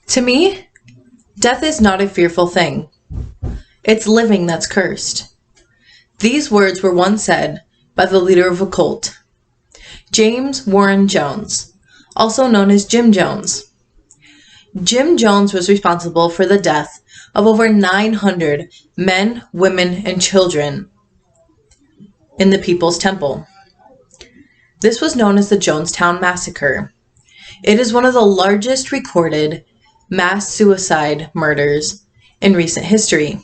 To me, death is not a fearful thing. It's living that's cursed. These words were once said by the leader of a cult, James Warren Jones, also known as Jim Jones. Jim Jones was responsible for the death of over 900 men, women, and children in the People's Temple. This was known as the Jonestown Massacre. It is one of the largest recorded mass suicide murders in recent history.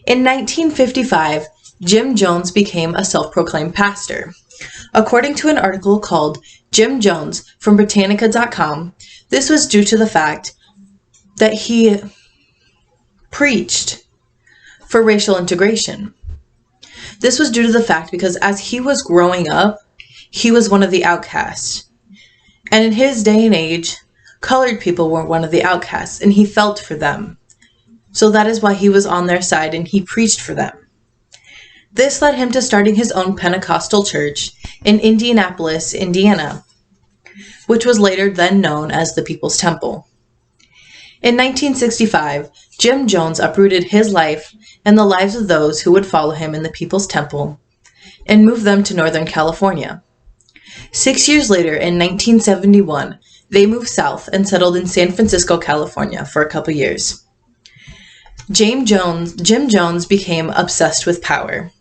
In 1955, Jim Jones became a self-proclaimed pastor. According to an article called Jim Jones from Britannica.com, this was due to the fact that he preached for racial integration. This was due to the fact because as he was growing up, he was one of the outcasts. And in his day and age, colored people were one of the outcasts, and he felt for them. So that is why he was on their side and he preached for them. This led him to starting his own Pentecostal church in Indianapolis, Indiana, which was later then known as the People's Temple. In 1965, Jim Jones uprooted his life and the lives of those who would follow him in the People's Temple and moved them to Northern California. 6 years later, in 1971, they moved south and settled in San Francisco, California for a couple years. Jim Jones became obsessed with power.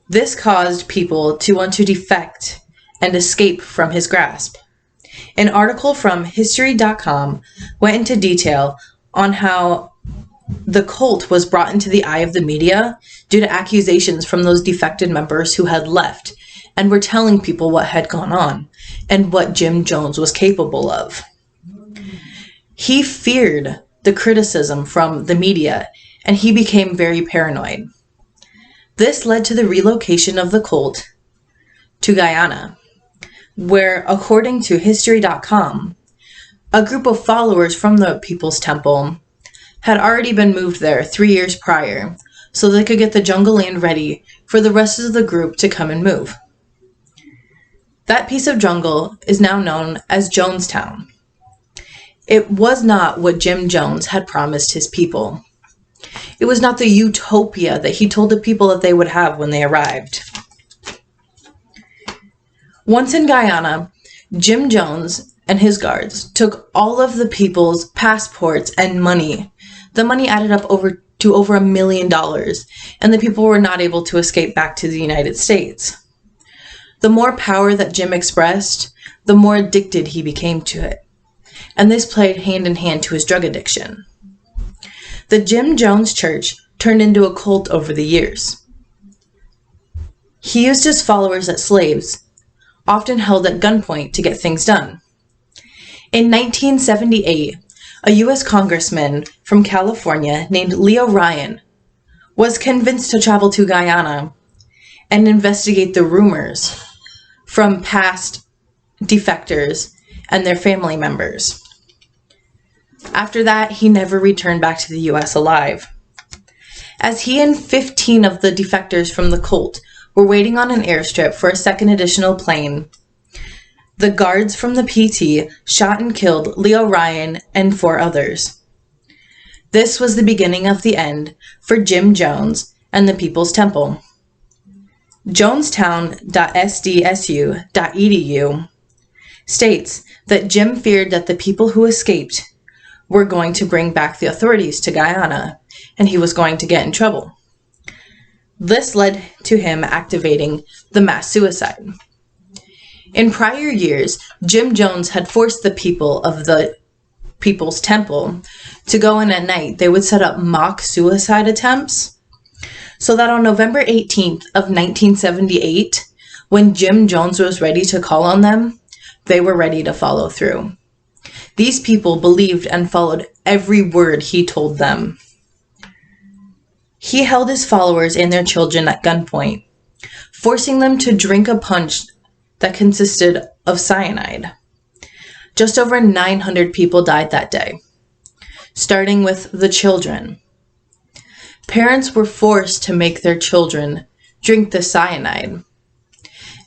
This caused people to want to defect and escape from his grasp. An article from History.com went into detail on how the cult was brought into the eye of the media due to accusations from those defected members who had left and were telling people what had gone on and what Jim Jones was capable of. He feared the criticism from the media, and he became very paranoid. This led to the relocation of the cult to Guyana, where, according to History.com, a group of followers from the People's Temple had already been moved there 3 years prior, so they could get the jungle land ready for the rest of the group to come and move. That piece of jungle is now known as Jonestown. It was not what Jim Jones had promised his people. It was not the utopia that he told the people that they would have when they arrived. Once in Guyana, Jim Jones and his guards took all of the people's passports and money. The money added up to over $1 million, and the people were not able to escape back to the United States. The more power that Jim expressed, the more addicted he became to it. And this played hand in hand to his drug addiction. The Jim Jones Church turned into a cult over the years. He used his followers as slaves, often held at gunpoint to get things done. In 1978, a U.S. congressman from California named Leo Ryan was convinced to travel to Guyana and investigate the rumors from past defectors and their family members. After that, he never returned back to the U.S. alive. As he and 15 of the defectors from the cult were waiting on an airstrip for a second additional plane, the guards from the PT shot and killed Leo Ryan and 4 others. This was the beginning of the end for Jim Jones and the People's Temple. Jonestown.sdsu.edu states that Jim feared that the people who escaped were going to bring back the authorities to Guyana, and he was going to get in trouble. This led to him activating the mass suicide. In prior years, Jim Jones had forced the people of the People's Temple to go in at night. They would set up mock suicide attempts, so that on November 18th of 1978, when Jim Jones was ready to call on them, they were ready to follow through. These people believed and followed every word he told them. He held his followers and their children at gunpoint, forcing them to drink a punch that consisted of cyanide. Just over 900 people died that day, starting with the children. Parents were forced to make their children drink the cyanide.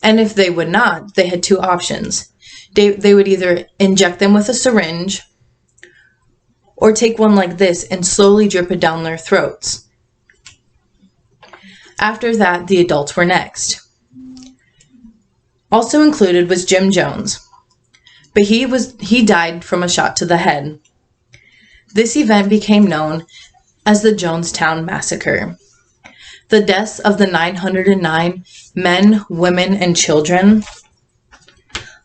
And if they would not, they had 2 options. They would either inject them with a syringe or take one like this and slowly drip it down their throats. After that, the adults were next. Also included was Jim Jones, but he died from a shot to the head. This event became known as the Jonestown Massacre. The deaths of the 909 men, women, and children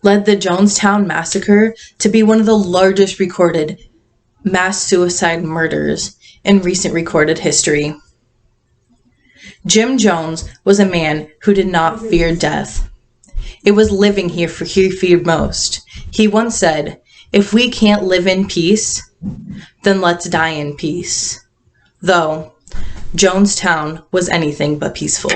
led the Jonestown Massacre to be one of the largest recorded mass suicide murders in recent recorded history. Jim Jones was a man who did not fear death. It was living he feared most. He once said, "If we can't live in peace, then let's die in peace." Though Jonestown was anything but peaceful.